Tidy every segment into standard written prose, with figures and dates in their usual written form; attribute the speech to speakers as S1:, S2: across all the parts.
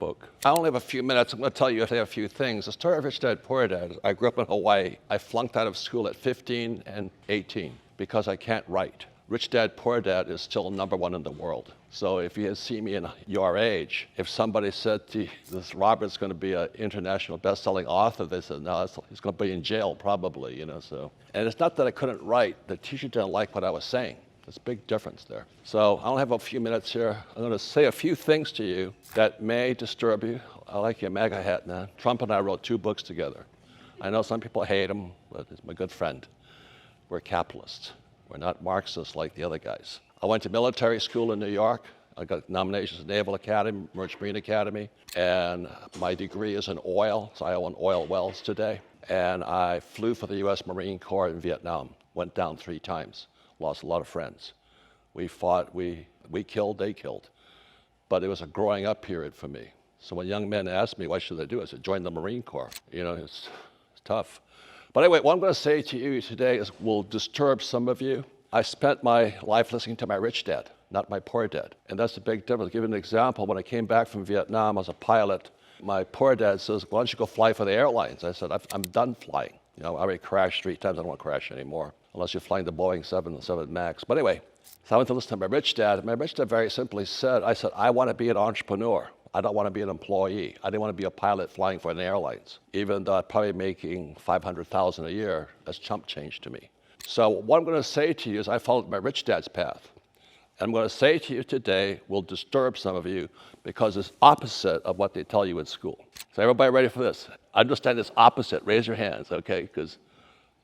S1: book. I only have a few minutes. I'm going to tell you a few things. The story of Rich Dad, Poor Dad. I grew up in Hawaii. I flunked out of school at 15 and 18 because I can't write. Rich Dad, Poor Dad is still #1 in the world. So if you see me in your age, if somebody said to you, this Robert's going to be an international best-selling author, they said, no, he's going to be in jail probably, you know. So, and it's not that I couldn't write. The teacher didn't like what I was saying. There's a big difference there. So I only have a few minutes here. I'm going to say a few things to you that may disturb you. I like your MAGA hat now. Trump and I wrote 2 books together. I know some people hate him, but he's my good friend. We're capitalists. We're not Marxists like the other guys. I went to military school in New York. I got nominations at Naval Academy, Merchant Marine Academy, and my degree is in oil, so I own oil wells today. And I flew for the U.S. Marine Corps in Vietnam. Went down 3 times. Lost a lot of friends. We fought, we killed, they killed. But it was a growing up period for me. So when young men ask me, what should I do? I said, join the Marine Corps. You know, it's tough. But anyway, what I'm going to say to you today will disturb some of you. I spent my life listening to my rich dad, not my poor dad. And that's a big difference. I'll give you an example. When I came back from Vietnam as a pilot, my poor dad says, why don't you go fly for the airlines? I said, I'm done flying. You know, I already crashed 3 times. I don't want to crash anymore, unless you're flying the Boeing 777 MAX. But anyway, so I went to listen to my rich dad. My rich dad very simply said, I want to be an entrepreneur. I don't want to be an employee. I didn't want to be a pilot flying for the airlines, even though I'm probably making $500,000 a year. That's chump change to me. So what I'm going to say to you is I followed my rich dad's path. And I'm going to say to you today will disturb some of you because it's opposite of what they tell you in school. So everybody ready for this? Understand it's opposite. Raise your hands, okay? Because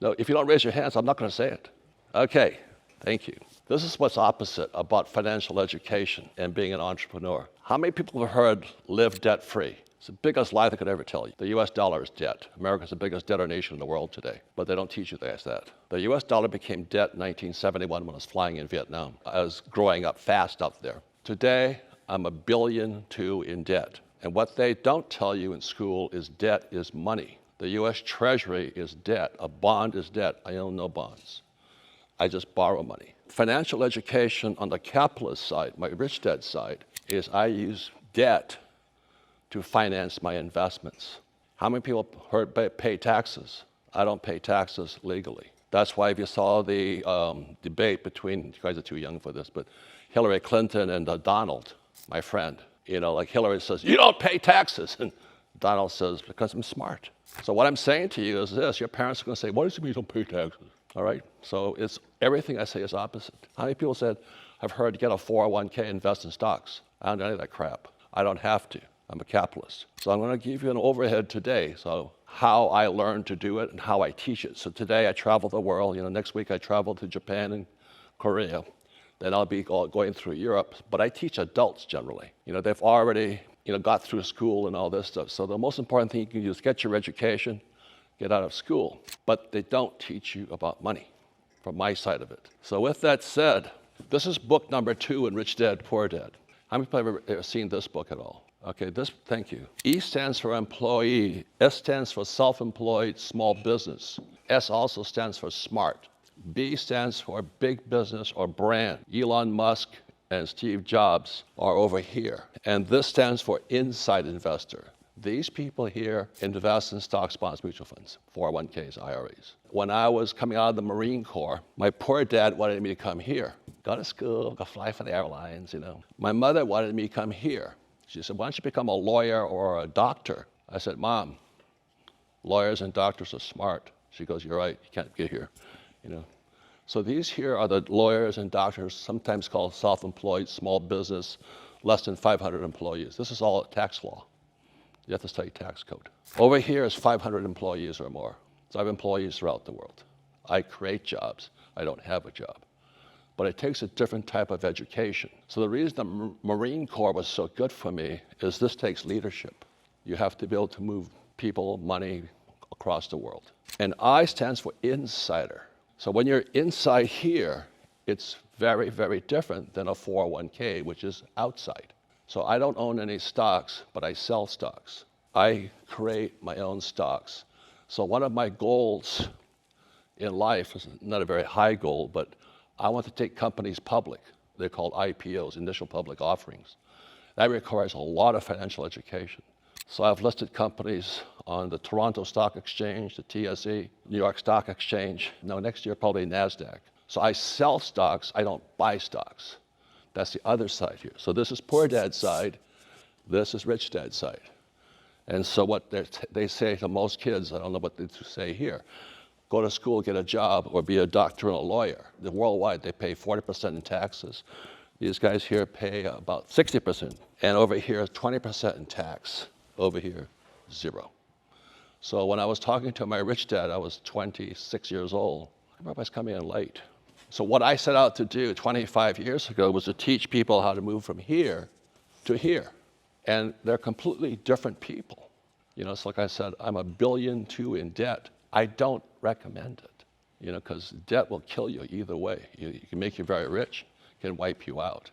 S1: no, if you don't raise your hands, I'm not going to say it. Okay, thank you. This is what's opposite about financial education and being an entrepreneur. How many people have heard live debt-free? It's the biggest lie they could ever tell you. The US dollar is debt. America's the biggest debtor nation in the world today, but they don't teach you that. The US dollar became debt in 1971 when I was flying in Vietnam. I was growing up fast up there. Today, I'm $1.2 billion in debt. And what they don't tell you in school is debt is money. The US Treasury is debt. A bond is debt. I own no bonds. I just borrow money. Financial education on the capitalist side, my rich dad side, is I use debt to finance my investments. How many people pay taxes? I don't pay taxes legally. That's why if you saw the debate between, you guys are too young for this, but Hillary Clinton and Donald, my friend, you know, like Hillary says, you don't pay taxes. And Donald says, because I'm smart. So what I'm saying to you is this, your parents are going to say, what does it mean you don't pay taxes? All right, so it's everything I say is opposite. How many people said, I've heard get a 401k, invest in stocks? I don't do any of that crap. I don't have to. I'm a capitalist. So I'm going to give you an overhead today, so how I learned to do it and how I teach it. So today I travel the world. You know, next week I travel to Japan and Korea. Then I'll be going through Europe. But I teach adults generally. You know, they've already, you know, got through school and all this stuff. So the most important thing you can do is get your education, get out of school. But they don't teach you about money from my side of it. So with that said, this is book number 2 in Rich Dad, Poor Dad. How many people have ever seen this book at all? Okay, thank you. E stands for employee. S stands for self-employed small business. S also stands for smart. B stands for big business or brand. Elon Musk and Steve Jobs are over here. And this stands for inside investor. These people here invest in stocks, bonds, mutual funds, 401ks, IRAs. When I was coming out of the Marine Corps, my poor dad wanted me to come here. Go to school, go fly for the airlines, you know. My mother wanted me to come here. She said, why don't you become a lawyer or a doctor? I said, Mom, lawyers and doctors are smart. She goes, you're right, you can't get here, you know. So these here are the lawyers and doctors, sometimes called self-employed, small business, less than 500 employees. This is all tax law. You have to study tax code. Over here is 500 employees or more. So I have employees throughout the world. I create jobs. I don't have a job. But it takes a different type of education. So the reason the Marine Corps was so good for me is this takes leadership. You have to be able to move people, money across the world. And I stands for insider. So when you're inside here, it's very, very different than a 401k, which is outside. So I don't own any stocks, but I sell stocks. I create my own stocks. So one of my goals in life is not a very high goal, but I want to take companies public. They're called IPOs, initial public offerings. That requires a lot of financial education. So I've listed companies on the Toronto Stock Exchange, the TSE, New York Stock Exchange. No, next year probably NASDAQ. So I sell stocks, I don't buy stocks. That's the other side here. So this is poor dad's side, this is rich dad's side. And so what they say to most kids, I don't know what they say here, go to school, get a job, or be a doctor and a lawyer. Worldwide, they pay 40% in taxes. These guys here pay about 60%. And over here, 20% in tax. Over here, 0. So when I was talking to my rich dad, I was 26 years old. Everybody's coming in late. So what I set out to do 25 years ago was to teach people how to move from here to here. And they're completely different people. You know, it's like I said, I'm $1.2 billion in debt. I don't recommend it, you know, because debt will kill you either way. It can make you very rich, it can wipe you out.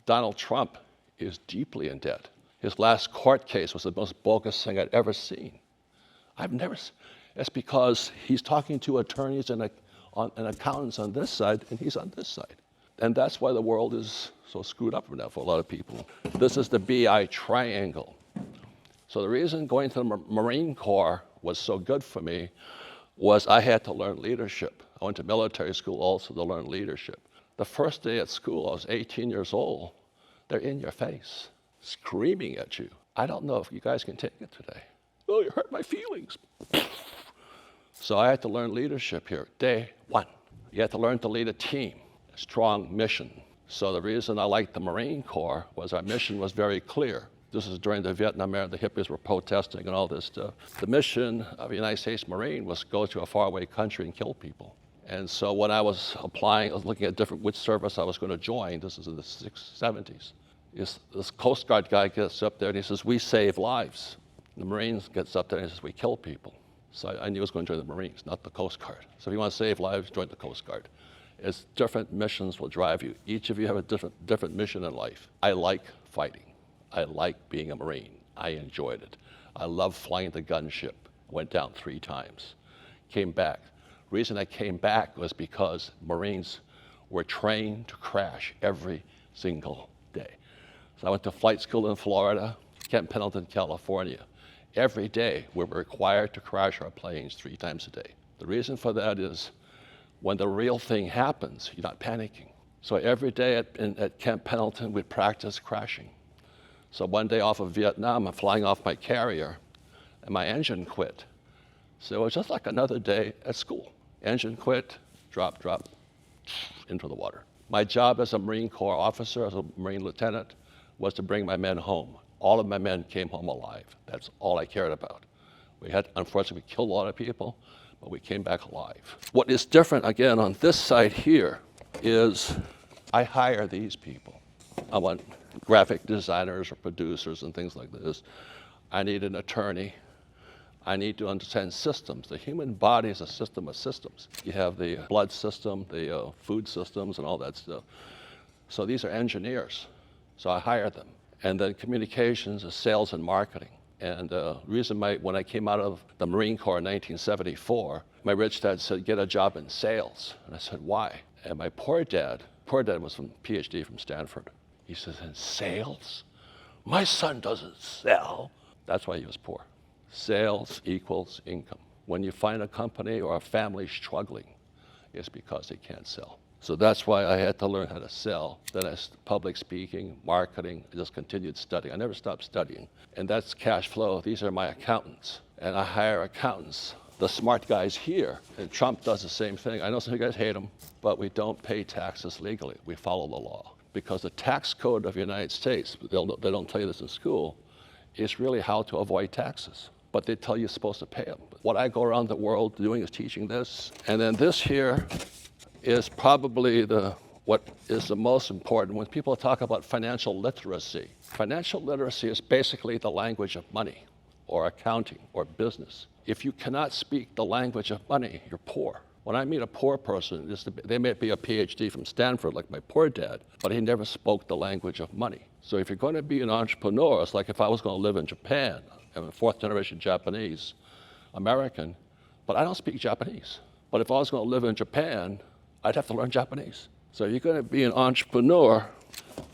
S1: Donald Trump is deeply in debt. His last court case was the most bogus thing I'd ever seen. It's because he's talking to attorneys and accountants on this side, and he's on this side. And that's why the world is so screwed up now for a lot of people. This is the BI triangle. So the reason going to the Marine Corps was so good for me was I had to learn leadership. I went to military school also to learn leadership. The first day at school, I was 18 years old. They're in your face, screaming at you. I don't know if you guys can take it today. Oh, you hurt my feelings. So I had to learn leadership here, day one. You had to learn to lead a team, a strong mission. So the reason I liked the Marine Corps was our mission was very clear. This is during the Vietnam era, the hippies were protesting and all this stuff. The mission of the United States Marine was to go to a faraway country and kill people. And so when I was applying, I was looking at which service I was going to join. This is in the 70s. This Coast Guard guy gets up there and he says, we save lives. The Marines gets up there and he says, we kill people. So I knew I was going to join the Marines, not the Coast Guard. So if you want to save lives, join the Coast Guard. It's different missions will drive you. Each of you have a different mission in life. I like fighting. I like being a Marine. I enjoyed it. I love flying the gunship. Went down 3 times. Came back. Reason I came back was because Marines were trained to crash every single day. So I went to flight school in Florida, Camp Pendleton, California. Every day we were required to crash our planes 3 times a day. The reason for that is when the real thing happens, you're not panicking. So every day at Camp Pendleton, we'd practice crashing. So one day off of Vietnam, I'm flying off my carrier, and my engine quit. So it was just like another day at school. Engine quit, drop, into the water. My job as a Marine Corps officer, as a Marine lieutenant, was to bring my men home. All of my men came home alive. That's all I cared about. Unfortunately, we killed a lot of people, but we came back alive. What is different, again, on this side here is I hire these people. I want graphic designers or producers and things like this. I need an attorney. I need to understand systems. The human body is a system of systems. You have the blood system, the food systems, and all that stuff. So these are engineers. So I hire them. And then communications is sales and marketing. And the reason when I came out of the Marine Corps in 1974, my rich dad said, get a job in sales. And I said, why? And my poor dad was from PhD from Stanford. He says, in sales? My son doesn't sell. That's why he was poor. Sales equals income. When you find a company or a family struggling, it's because they can't sell. So that's why I had to learn how to sell. Then public speaking, marketing, I just continued studying. I never stopped studying. And that's cash flow. These are my accountants. And I hire accountants, the smart guys here. And Trump does the same thing. I know some of you guys hate him, but we don't pay taxes legally. We follow the law. Because the tax code of the United States, they don't tell you this in school, is really how to avoid taxes. But they tell you you're supposed to pay them. What I go around the world doing is teaching this. And then this here is probably what is the most important. When people talk about financial literacy is basically the language of money or accounting or business. If you cannot speak the language of money, you're poor. When I meet a poor person, they may be a PhD from Stanford like my poor dad, but he never spoke the language of money. So if you're going to be an entrepreneur, it's like if I was going to live in Japan. I'm a 4th generation Japanese American, but I don't speak Japanese. But if I was going to live in Japan, I'd have to learn Japanese. So you're going to be an entrepreneur,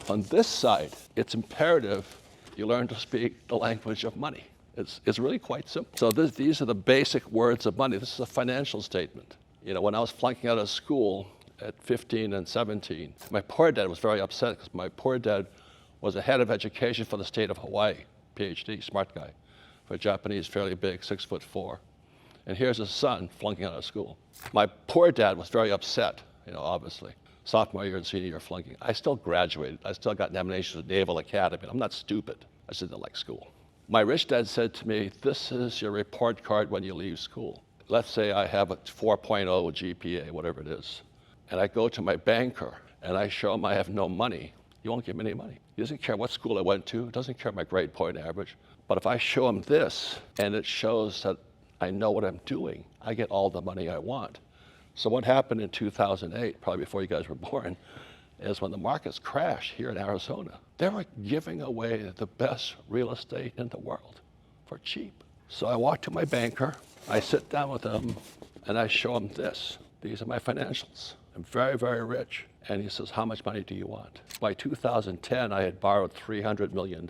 S1: On this side, it's imperative you learn to speak the language of money. It's really quite simple. So these are the basic words of money. This is a financial statement. You know, when I was flunking out of school at 15 and 17, my poor dad was very upset because my poor dad was a head of education for the state of Hawaii, PhD, smart guy, for a Japanese, fairly big, 6'4". And here's his son flunking out of school. My poor dad was very upset, you know, obviously. Sophomore year and senior year flunking. I still graduated. I still got nominations at Naval Academy. I'm not stupid. I just didn't like school. My rich dad said to me, this is your report card when you leave school. Let's say I have a 4.0 GPA, whatever it is, and I go to my banker and I show him I have no money. He won't give me any money. He doesn't care what school I went to. He doesn't care my grade point average. But if I show him this and it shows that I know what I'm doing, I get all the money I want. So what happened in 2008, probably before you guys were born, is when the markets crashed here in Arizona, they were giving away the best real estate in the world for cheap. So I walk to my banker, I sit down with him, and I show him this. These are my financials. I'm very, very rich. And he says, how much money do you want? By 2010, I had borrowed $300 million.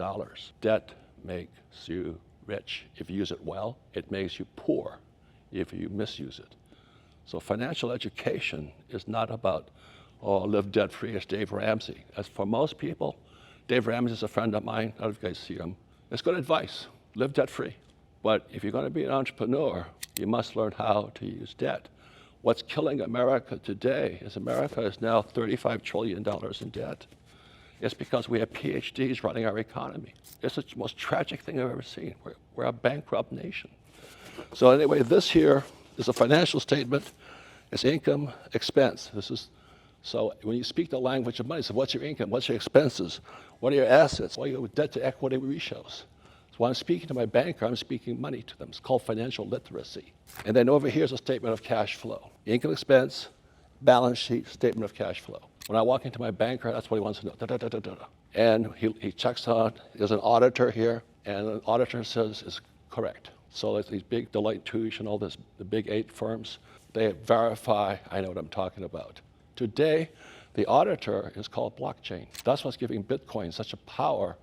S1: Debt makes you rich. If you use it well, it makes you poor if you misuse it. So financial education is not about, oh, live debt-free as Dave Ramsey. As for most people, Dave Ramsey is a friend of mine. I don't know if you guys see him. It's good advice. Live debt-free. But if you're going to be an entrepreneur, you must learn how to use debt. What's killing America today is America is now $35 trillion in debt. It's because we have PhDs running our economy. It's the most tragic thing I've ever seen. We're a bankrupt nation. So anyway, this here is a financial statement. It's income, expense. So when you speak the language of money, so what's your income? What's your expenses? What are your assets? What are your debt to equity ratios? So when I'm speaking to my banker, I'm speaking money to them. It's called financial literacy. And then over here is a statement of cash flow. Income, expense, balance sheet, statement of cash flow. When I walk into my banker, that's what he wants to know. Da, da, da, da, da. And he checks on, there's an auditor here, and an auditor says it's correct. So like these big Deloitte Touche and all this, the big 8 firms, they verify I know what I'm talking about. Today, the auditor is called blockchain. That's what's giving Bitcoin such a power,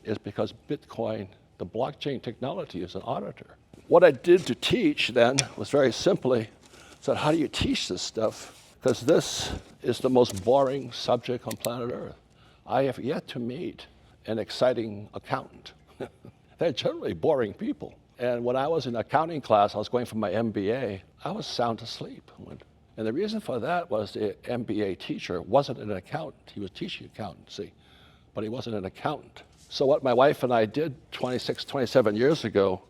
S1: is because Bitcoin, the blockchain technology, is an auditor. What I did to teach then was very simply, said, how do you teach this stuff? Because this is the most boring subject on planet Earth. I have yet to meet an exciting accountant. They're generally boring people. And when I was in accounting class, I was going for my MBA, I was sound asleep. And the reason for that was the MBA teacher wasn't an accountant. He was teaching accountancy, but he wasn't an accountant. So what my wife and I did 27 years ago,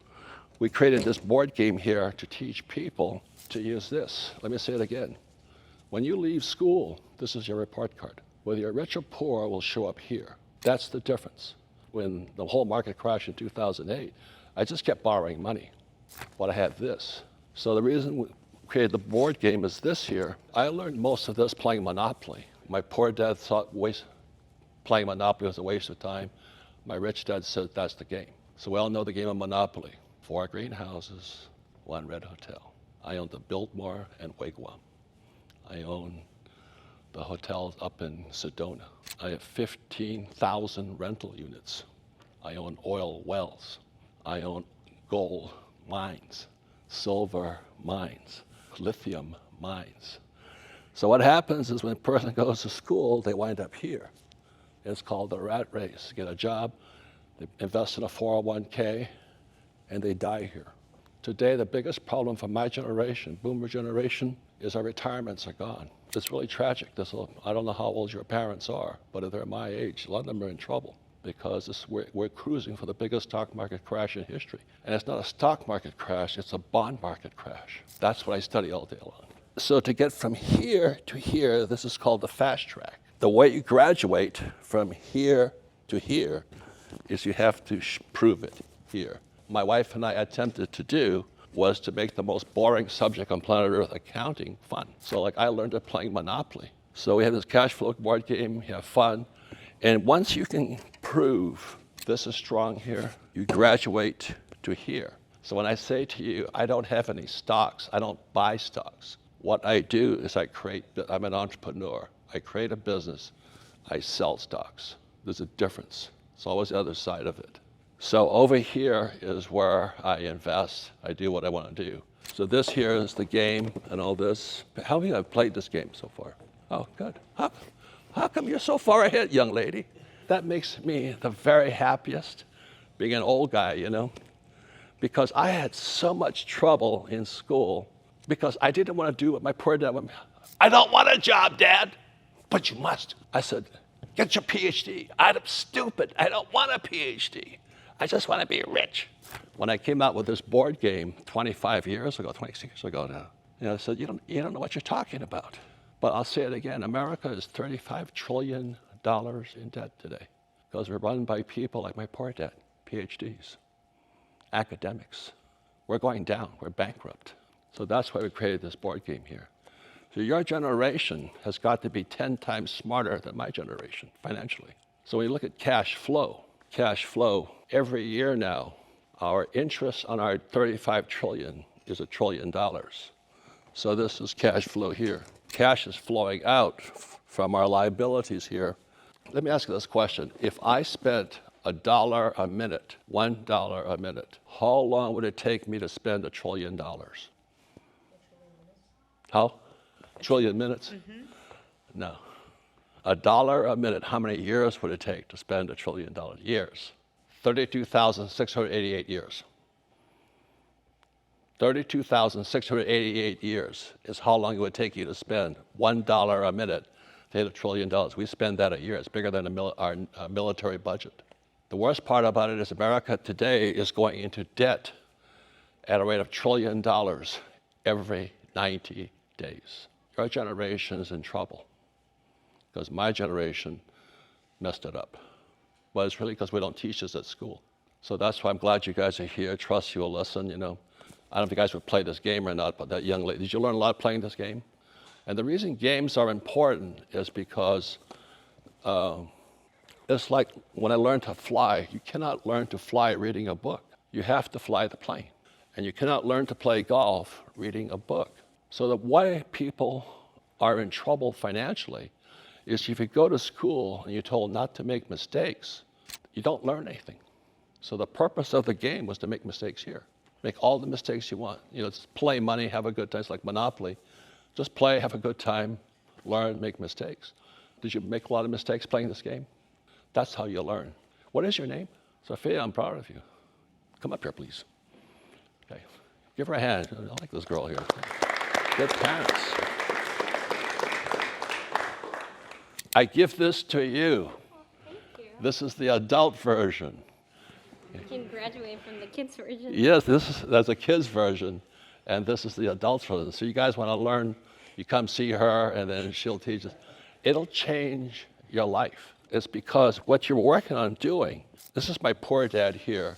S1: we created this board game here to teach people to use this. Let me say it again. When you leave school, this is your report card. Whether you're rich or poor will show up here. That's the difference. When the whole market crashed in 2008, I just kept borrowing money, but I had this. So the reason we created the board game is this here. I learned most of this playing Monopoly. My poor dad thought playing Monopoly was a waste of time. My rich dad said that's the game. So we all know the game of Monopoly. 4 greenhouses, 1 red hotel. I own the Biltmore and Wigwam. I own the hotels up in Sedona. I have 15,000 rental units. I own oil wells. I own gold mines, silver mines, lithium mines. So what happens is when a person goes to school, they wind up here. It's called the rat race. Get a job, they invest in a 401k, and they die here. Today, the biggest problem for my generation, boomer generation, is our retirements are gone. It's really tragic. I don't know how old your parents are, but if they're my age, a lot of them are in trouble because we're cruising for the biggest stock market crash in history. And it's not a stock market crash, it's a bond market crash. That's what I study all day long. So to get from here to here, this is called the fast track. The way you graduate from here to here is you have to prove it here. My wife and I attempted to do was to make the most boring subject on planet Earth, accounting, fun. So like I learned it playing Monopoly. So we have this cash flow board game, you have fun. And once you can prove this is strong here, you graduate to here. So when I say to you, I don't have any stocks, I don't buy stocks. What I do is I'm an entrepreneur. I create a business. I sell stocks. There's a difference. It's always the other side of it. So over here is where I invest. I do what I want to do. So this here is the game and all this. How many have played this game so far? Oh, good. How come you're so far ahead, young lady? That makes me the very happiest, being an old guy, you know, because I had so much trouble in school because I didn't want to do what my poor dad wanted. I don't want a job, Dad, but you must. I said, get your PhD. I'm stupid. I don't want a PhD. I just want to be rich. When I came out with this board game 26 years ago now, you know, I said, you don't know what you're talking about. But I'll say it again, America is $35 trillion in debt today because we're run by people like my poor dad, PhDs, academics. We're going down, we're bankrupt. So that's why we created this board game here. So your generation has got to be 10 times smarter than my generation financially. So when you look at cash flow, every year now, our interest on our 35 trillion is $1 trillion. So this is cash flow here. Cash is flowing out from our liabilities here. Let me ask you this question. If I spent $1 a minute, $1 a minute, how long would it take me to spend $1 trillion? How? Trillion minutes? Mm-hmm. No. $1 a minute, how many years would it take to spend $1 trillion? Years. 32,688 years. 32,688 years is how long it would take you to spend $1 a minute to hit $1 trillion. We spend that a year. It's bigger than our military budget. The worst part about it is America today is going into debt at a rate of $1 trillion every 90 days. Your generation is in trouble because my generation messed it up. But it's really because we don't teach this at school. So that's why I'm glad you guys are here. Trust you will listen, you know. I don't know if you guys would play this game or not, but that young lady, did you learn a lot playing this game? And the reason games are important is because it's like when I learned to fly, you cannot learn to fly reading a book. You have to fly the plane. And you cannot learn to play golf reading a book. So the way people are in trouble financially is if you go to school and you're told not to make mistakes, you don't learn anything. So the purpose of the game was to make mistakes here. Make all the mistakes you want. You know, just play money, have a good time. It's like Monopoly. Just play, have a good time, learn, make mistakes. Did you make a lot of mistakes playing this game? That's how you learn. What is your name? Sophia, I'm proud of you. Come up here, please. Okay. Give her a hand. I like this girl here. Good parents. I give this to you.
S2: Thank you.
S1: This is the adult version.
S2: You can graduate from the kids version.
S1: Yes, that's a kids version, and this is the adult version. So you guys want to learn, you come see her, and then she'll teach us. It'll change your life. It's because what you're working on doing, this is my poor dad here.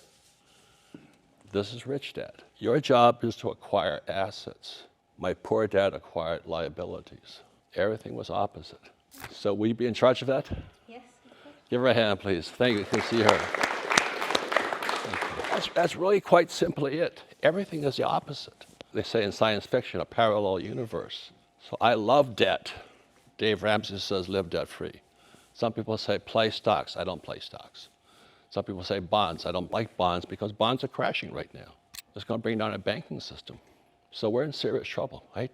S1: This is rich dad. Your job is to acquire assets. My poor dad acquired liabilities. Everything was opposite. So will you be in charge of that?
S2: Yes.
S1: Give her a hand, please. Thank you. You can see her. That's really quite simply it. Everything is the opposite. They say in science fiction, a parallel universe. So I love debt. Dave Ramsey says live debt-free. Some people say play stocks. I don't play stocks. Some people say bonds. I don't like bonds because bonds are crashing right now. It's going to bring down our banking system. So we're in serious trouble. I hate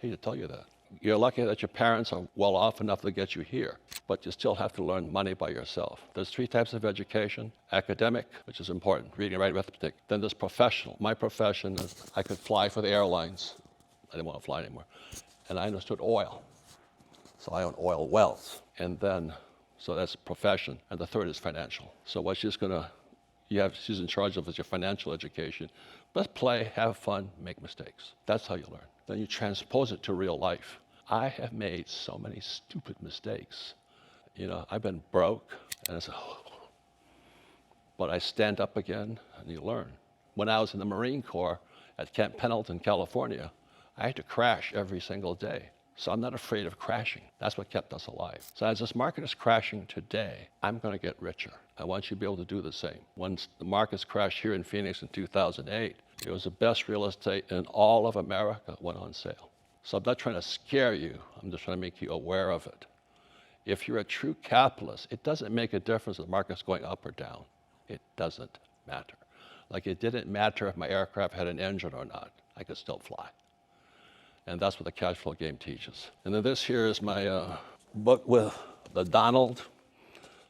S1: to tell you that. You're lucky that your parents are well off enough to get you here, but you still have to learn money by yourself. There's 3 types of education: academic, which is important, reading, writing, arithmetic. Then there's professional. My profession is I could fly for the airlines. I didn't want to fly anymore. And I understood oil. So I own oil wells. And then, so that's profession. And the third is financial. So what she's she's in charge of is your financial education. Let's play, have fun, make mistakes. That's how you learn. Then you transpose it to real life. I have made so many stupid mistakes. You know, I've been broke, and it's, but I stand up again, and you learn. When I was in the Marine Corps at Camp Pendleton, California, I had to crash every single day. So I'm not afraid of crashing. That's what kept us alive. So as this market is crashing today, I'm going to get richer. I want you to be able to do the same. When the markets crashed here in Phoenix in 2008, it was the best real estate in all of America went on sale. So I'm not trying to scare you. I'm just trying to make you aware of it. If you're a true capitalist, it doesn't make a difference if the market's going up or down. It doesn't matter. Like it didn't matter if my aircraft had an engine or not. I could still fly. And that's what the cash flow game teaches. And then this here is my book with the Donald.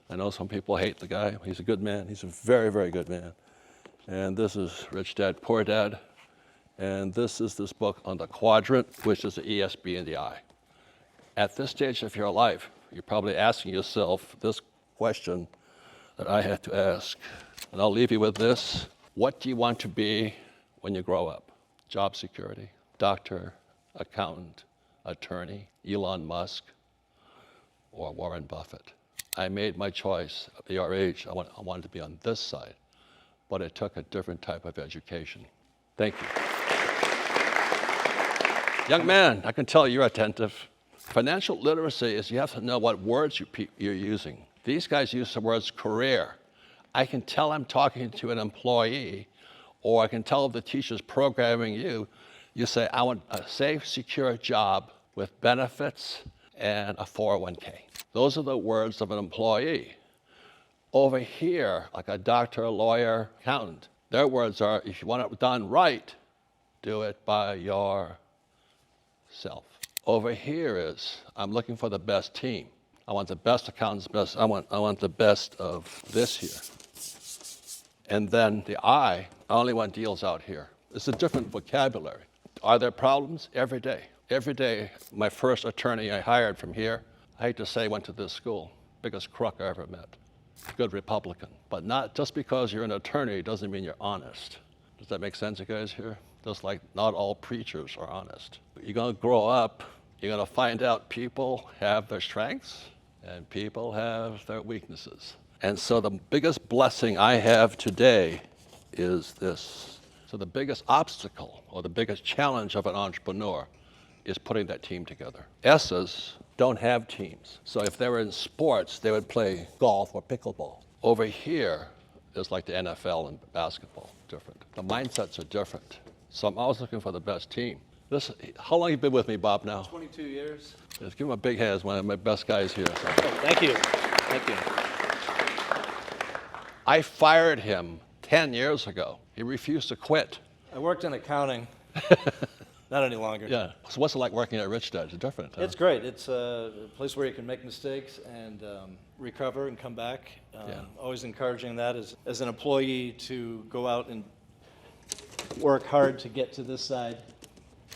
S1: I know some people hate the guy. He's a good man. He's a very, very good man. And this is Rich Dad, Poor Dad. And this is this book on the quadrant, which is the ESB and the I. At this stage of your life, you're probably asking yourself this question that I had to ask. And I'll leave you with this. What do you want to be when you grow up? Job security, doctor, accountant, attorney, Elon Musk, or Warren Buffett? I made my choice at your age. I wanted to be on this side, but it took a different type of education. Thank you. Young man, I can tell you're attentive. Financial literacy is you have to know what words you're using. These guys use the words career. I can tell I'm talking to an employee, or I can tell if the teacher's programming you. You say, I want a safe, secure job with benefits and a 401k. Those are the words of an employee. Over here, like a doctor, lawyer, accountant, their words are, if you want it done right, do it by yourself. Over here is, I'm looking for the best team. I want the best accountants, I want the best of this here. And then the I only want deals out here. It's a different vocabulary. Are there problems? Every day. Every day, my first attorney I hired from here, I hate to say went to this school, biggest crook I ever met. Good Republican. But not just because you're an attorney doesn't mean you're honest. Does that make sense, you guys here? Just like not all preachers are honest. You're gonna grow up, you're gonna find out people have their strengths and people have their weaknesses. And so the biggest blessing I have today is this. So the biggest obstacle or the biggest challenge of an entrepreneur is putting that team together. S's don't have teams. So if they were in sports, they would play golf or pickleball. Over here is like the NFL and basketball, different. The mindsets are different. So I'm always looking for the best team. How long have you been with me, Bob, now?
S3: 22 years.
S1: Just give him a big hand. He's one of my best guys here. So.
S3: Oh, thank you. Thank you.
S1: I fired him 10 years ago. He refused to quit.
S3: I worked in accounting. Not any longer.
S1: Yeah. So what's it like working at Rich Dad? It's different. Huh?
S3: It's great. It's a place where you can make mistakes and recover and come back. Always encouraging that as an employee to go out and work hard to get to this side.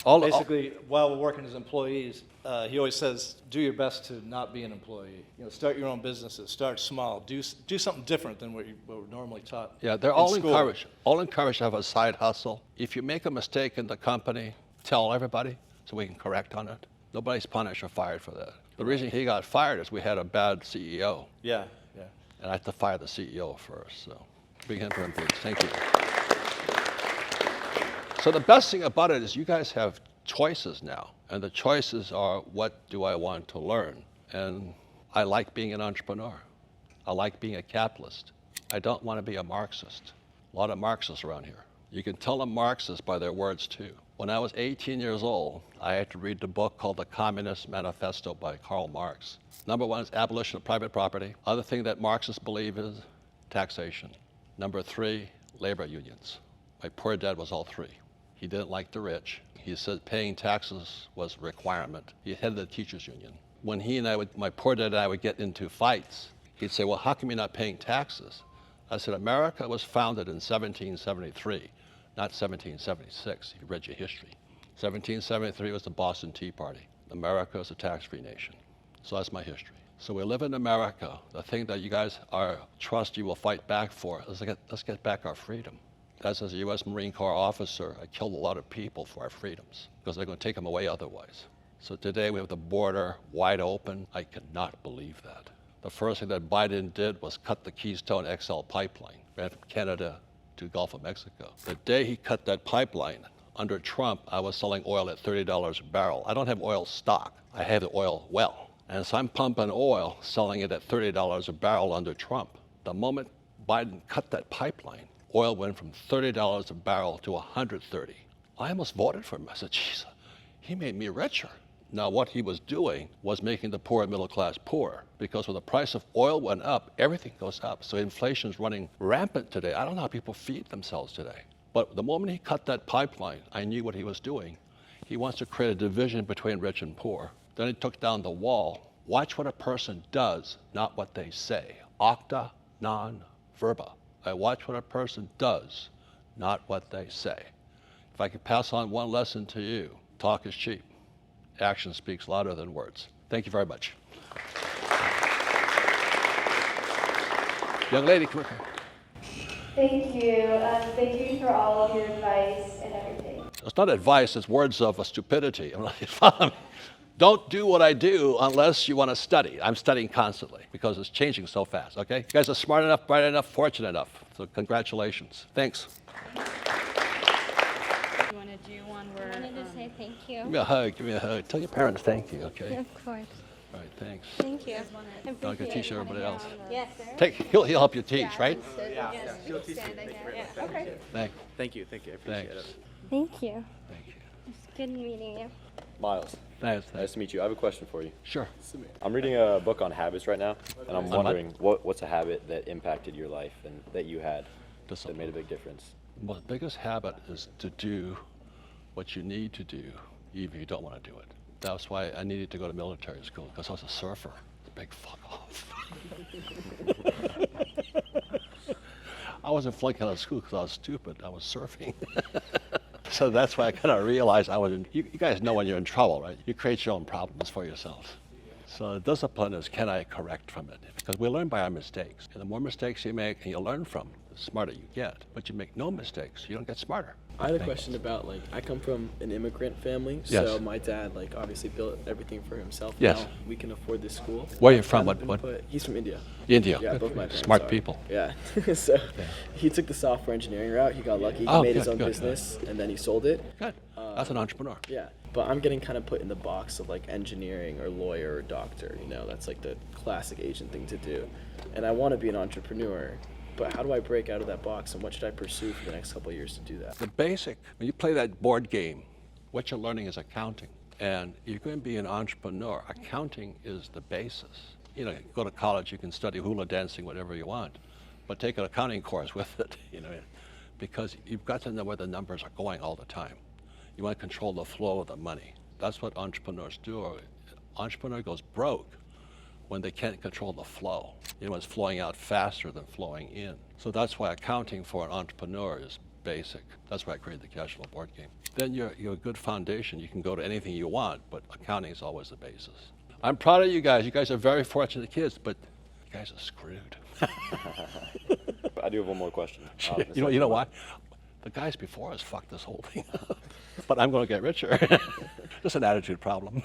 S3: Basically, while we're working as employees, he always says, do your best to not be an employee. Start your own businesses. Start small. Do something different than what we're normally taught.
S1: Yeah, they're all encouraged to have a side hustle. If you make a mistake in the company, tell everybody so we can correct on it. Nobody's punished or fired for that. The reason he got fired is we had a bad CEO.
S3: Yeah.
S1: And I had to fire the CEO first. So big hand for him, please. Thank you. So the best thing about it is you guys have choices now. And the choices are, what do I want to learn? And I like being an entrepreneur. I like being a capitalist. I don't want to be a Marxist. A lot of Marxists around here. You can tell them Marxists by their words too. When I was 18 years old, I had to read the book called The Communist Manifesto by Karl Marx. Number one is abolition of private property. Other thing that Marxists believe is taxation. Number three, labor unions. My poor dad was all three. He didn't like the rich. He said paying taxes was a requirement. He headed the teachers union. When my poor dad and I would get into fights, he'd say, well, how come you're not paying taxes? I said, America was founded in 1773. Not 1776, if you read your history. 1773 was the Boston Tea Party. America is a tax-free nation. So that's my history. So we live in America. The thing that you guys trust you will fight back for, let's get back our freedom. As a U.S. Marine Corps officer, I killed a lot of people for our freedoms because they're going to take them away otherwise. So today we have the border wide open. I cannot believe that. The first thing that Biden did was cut the Keystone XL pipeline, ran from Canada to Gulf of Mexico. The day he cut that pipeline, under Trump, I was selling oil at $30 a barrel. I don't have oil stock. I have the oil well. And so I'm pumping oil, selling it at $30 a barrel under Trump. The moment Biden cut that pipeline, oil went from $30 a barrel to $130. I almost voted for him. I said, geez, he made me richer. Now, what he was doing was making the poor and middle class poor, because when the price of oil went up, everything goes up. So inflation's running rampant today. I don't know how people feed themselves today. But the moment he cut that pipeline, I knew what he was doing. He wants to create a division between rich and poor. Then he took down the wall. Watch what a person does, not what they say. Acta non verba. I watch what a person does, not what they say. If I could pass on one lesson to you, talk is cheap. Action speaks louder than words. Thank you very much. Young lady, come here.
S4: Thank you. Thank you for all of your advice and everything.
S1: It's not advice, it's words of stupidity. Follow me. Don't do what I do unless you want to study. I'm studying constantly because it's changing so fast, okay? You guys are smart enough, bright enough, fortunate enough. So congratulations. Thanks.
S2: You want to do one where... I wanted to say thank you.
S1: Give me a hug, give me a hug. Tell your parents thank you, okay?
S2: Of course.
S1: All right, thanks.
S2: Thank you.
S1: I can teach everybody else.
S2: Yes.
S1: He'll help you teach, right?
S5: Yeah, she'll teach you. Thank you very much.
S2: Okay.
S1: Thank you.
S5: Thank you. I appreciate
S1: Thanks.
S5: it.
S2: Thank you.
S1: Thank you.
S2: It's good meeting you.
S6: Miles,
S1: Thanks.
S6: nice to meet you. I have a question for you.
S1: Sure.
S6: I'm reading a book on habits right now, and I'm
S1: On
S6: wondering what's a habit that impacted your life and that you had that
S1: Discipline.
S6: made a big difference.
S1: Well, the biggest habit is to do what you need to do, even if you don't want to do it. That's why I needed to go to military school, because I was a surfer. It's a big fuck off. I wasn't flunking out of school because I was stupid. I was surfing. So that's why I kind of realized I was in, you guys know when you're in trouble, right? You create your own problems for yourself. So the discipline is, can I correct from it? Because we learn by our mistakes. And the more mistakes you make and you learn from, the smarter you get. But you make no mistakes, you don't get smarter.
S7: I had a question about, like, I come from an immigrant family,
S1: Yes.
S7: so my dad, like, obviously built everything for himself.
S1: Yes.
S7: Now we can afford this school.
S1: Where are you from?
S7: Kind of
S1: What?
S7: been put- He's from India.
S1: India.
S7: Yeah,
S1: Good
S7: both
S1: for
S7: my
S1: you.
S7: parents
S1: Smart
S7: are.
S1: people.
S7: Yeah. So he took the software engineering route. He got lucky. He
S1: Oh,
S7: made his
S1: good,
S7: own
S1: good,
S7: business, and then he sold it.
S1: Good. That's an entrepreneur.
S7: Yeah. But I'm getting kind of put in the box of, like, engineering or lawyer or doctor. You know, that's like the classic Asian thing to do. And I want to be an entrepreneur. But how do I break out of that box, and what should I pursue for the next couple of years to do that?
S1: The basic, when you play that board game, what you're learning is accounting. And you're going to be an entrepreneur. Accounting is the basis. You know, go to college, you can study hula dancing, whatever you want, but take an accounting course with it, you know, because you've got to know where the numbers are going all the time. You want to control the flow of the money. That's what entrepreneurs do. Entrepreneur goes broke when they can't control the flow. You know, it's flowing out faster than flowing in. So that's why accounting for an entrepreneur is basic. That's why I created the cash flow board game. Then you're a good foundation. You can go to anything you want, but accounting is always the basis. I'm proud of you guys. You guys are very fortunate kids, but you guys are screwed.
S6: I do have one more question.
S1: You know why? The guys before us fucked this whole thing up. But I'm going to get richer. Just an attitude problem.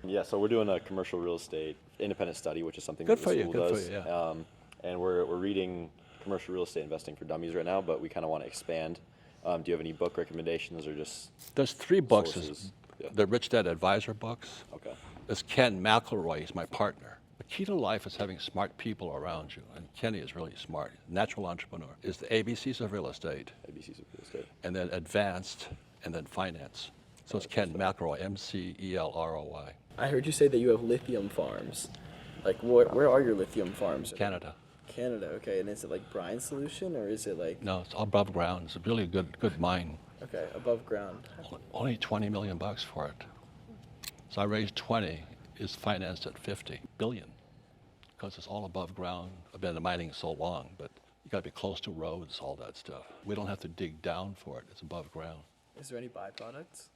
S6: Yeah, so we're doing a commercial real estate independent study, which is something
S1: Good
S6: that
S1: for
S6: the
S1: you,
S6: school
S1: good for
S6: does.
S1: you, yeah.
S6: And we're reading Commercial Real Estate Investing for Dummies right now, but we kind of want to expand. Do you have any book recommendations or just
S1: There's 3 books.
S6: sources? Yeah.
S1: The Rich Dad Advisor books.
S6: Okay.
S1: There's Ken McElroy, he's my partner. The key to life is having smart people around you, and Kenny is really smart. Natural entrepreneur is the ABCs of real estate,
S6: ABCs of Real Estate.
S1: and then advanced, and then finance. So it's Ken McElroy, McElroy,
S7: I heard you say that you have lithium farms. Like, where are your lithium farms?
S1: Canada.
S7: Canada, okay. And is it like brine solution, or is it like,
S1: No, it's all above ground. It's a really good mine.
S7: okay, above ground?
S1: Only $20 million for it. So I raised 20, is financed at 50 billion, because it's all above ground. I've been in mining so long, but you got to be close to roads, all that stuff. We don't have to dig down for it. It's above ground.
S7: Is there any byproducts?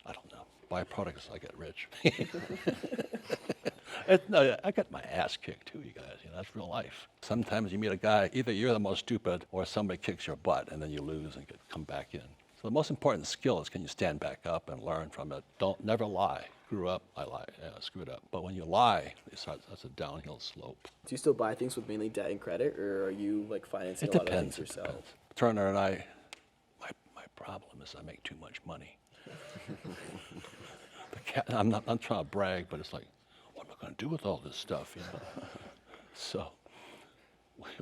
S1: I don't know. Byproducts, I get rich. No, I got my ass kicked too, you guys. You know, that's real life. Sometimes you meet a guy, either you're the most stupid or somebody kicks your butt and then you lose and come back in. So the most important skill is, can you stand back up and learn from it? Never lie. Screw up, I lie. Yeah, screwed up. But when you lie, that's a downhill slope.
S7: Do you still buy things with mainly debt and credit, or are you like financing
S1: It
S7: a lot of
S1: depends.
S7: things
S1: It
S7: yourself?
S1: depends. Turner and I, my problem is I make too much money. I'm trying to brag, but it's like, what am I going to do with all this stuff, you know? So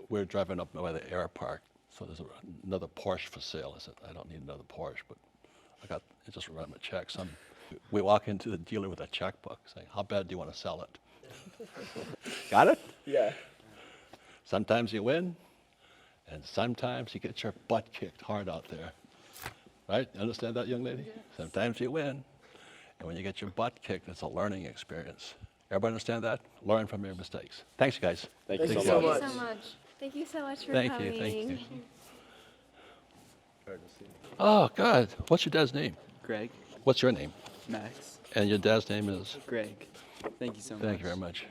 S1: we're driving up by the air park. So there's another Porsche for sale. I said, I don't need another Porsche, but I got I just write them a check. We walk into the dealer with a checkbook saying, how bad do you want to sell it? Got it?
S7: Yeah.
S1: Sometimes you win, and sometimes you get your butt kicked hard out there. Right? You understand that, young lady? Yes. Sometimes you win, and when you get your butt kicked, it's a learning experience. Everybody understand that? Learn from your mistakes. Thanks, guys.
S6: Thank you
S7: Thank
S6: so
S7: you
S6: much.
S7: so
S2: Thank you so much. Thank you so much for
S1: Thank
S2: coming.
S1: you, thank you. Oh, God. What's your dad's name?
S8: Greg,
S1: What's your name?
S8: Max,
S1: And your dad's name is?
S8: Greg. Thank you so much.
S1: Thank you very much.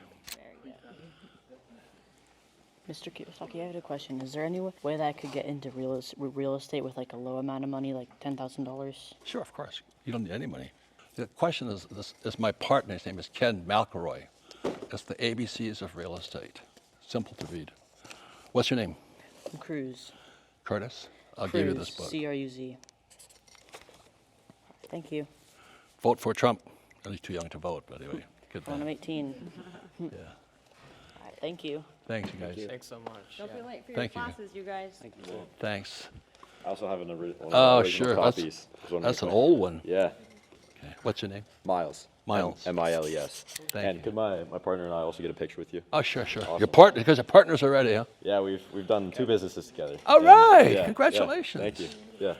S9: Mr. Kiyosaki, I had a question. Is there any way that I could get into real estate with like a low amount of money, like $10,000?
S1: Sure, of course. You don't need any money. The question is my partner, his name is Ken McElroy. It's the ABCs of real estate. Simple to read. What's your name?
S9: I'm Cruz.
S1: Curtis? I'll give you this book.
S9: Cruz. Thank you.
S1: Vote for Trump. At least too young to vote, but anyway. Good
S9: When I'm
S1: man.
S9: 18.
S1: Yeah.
S9: All right, thank you.
S1: Thanks, you guys.
S7: Thanks so much.
S5: Don't be late for your
S1: Thank you.
S5: classes, you guys.
S6: Thank you.
S1: Thanks.
S6: I also have one of the
S1: Oh,
S6: original
S1: sure.
S6: copies.
S1: That's an old one.
S6: Yeah,
S1: Okay. What's your name?
S6: Miles.
S1: Miles.
S6: Miles.
S1: Thank
S6: And
S1: you.
S6: could my partner and I also get a picture with you?
S1: Oh, sure, sure. Your
S6: Awesome.
S1: partner, because your partner's already, huh?
S6: Yeah, we've done 2 businesses together.
S1: All
S6: And,
S1: right.
S6: yeah,
S1: Congratulations.
S6: Yeah, thank you. Yeah.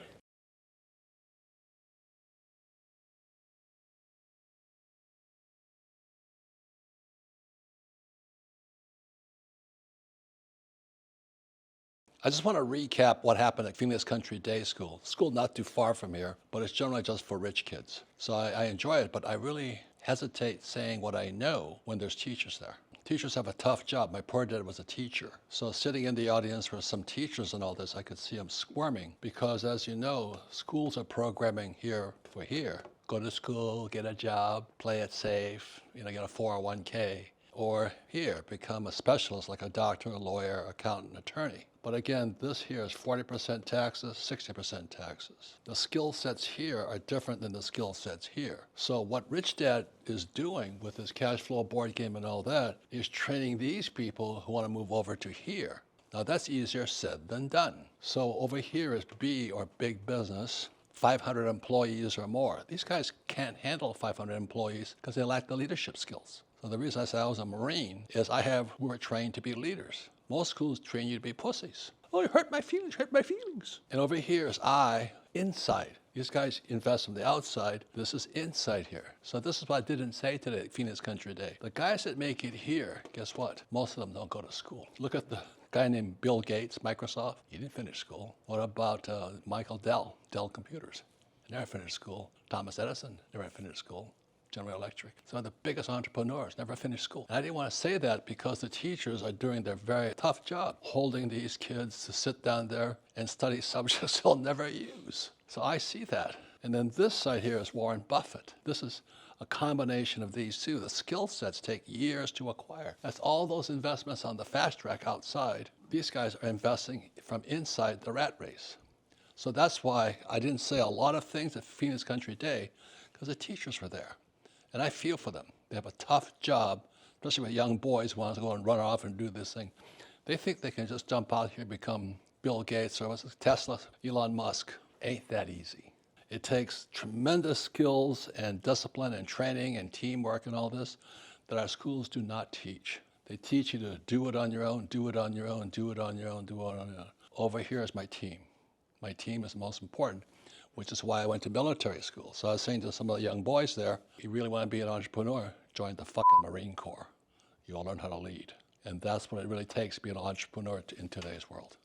S1: I just want to recap what happened at Phoenix Country Day School. School not too far from here, but it's generally just for rich kids. So I enjoy it, but I really hesitate saying what I know when there's teachers there. Teachers have a tough job. My poor dad was a teacher. So sitting in the audience were some teachers and all this, I could see them squirming because, as you know, schools are programming here for here. Go to school, get a job, play it safe, get a 401k. Or here, become a specialist like a doctor, a lawyer, accountant, attorney. But again, this here is 40% taxes, 60% taxes. The skill sets here are different than the skill sets here. So what Rich Dad is doing with his cash flow board game and all that is training these people who want to move over to here. Now that's easier said than done. So over here is B, or big business, 500 employees or more. These guys can't handle 500 employees because they lack the leadership skills. So the reason I say I was a Marine is we were trained to be leaders. Most schools train you to be pussies. Oh, you hurt my feelings, hurt my feelings. And over here is I, inside. These guys invest from the outside. This is inside here. So this is what I didn't say today at Phoenix Country Day. The guys that make it here, guess what? Most of them don't go to school. Look at the guy named Bill Gates, Microsoft. He didn't finish school. What about Michael Dell, Dell Computers? He never finished school. Thomas Edison never finished school. General Electric. Some of the biggest entrepreneurs never finished school. And I didn't want to say that because the teachers are doing their very tough job, holding these kids to sit down there and study subjects they'll never use. So I see that. And then this side here is Warren Buffett. This is a combination of these two. The skill sets take years to acquire. That's all those investments on the fast track outside. These guys are investing from inside the rat race. So that's why I didn't say a lot of things at Phoenix Country Day, because the teachers were there. And I feel for them. They have a tough job, especially with young boys who want to go and run off and do this thing. They think they can just jump out here and become Bill Gates or Tesla, Elon Musk. Ain't that easy. It takes tremendous skills and discipline and training and teamwork and all this that our schools do not teach. They teach you to do it on your own, do it on your own, do it on your own, do it on your own. Over here is my team. My team is the most important, which is why I went to military school. So I was saying to some of the young boys there, you really want to be an entrepreneur, join the fucking Marine Corps. You'll learn how to lead. And that's what it really takes to be an entrepreneur in today's world.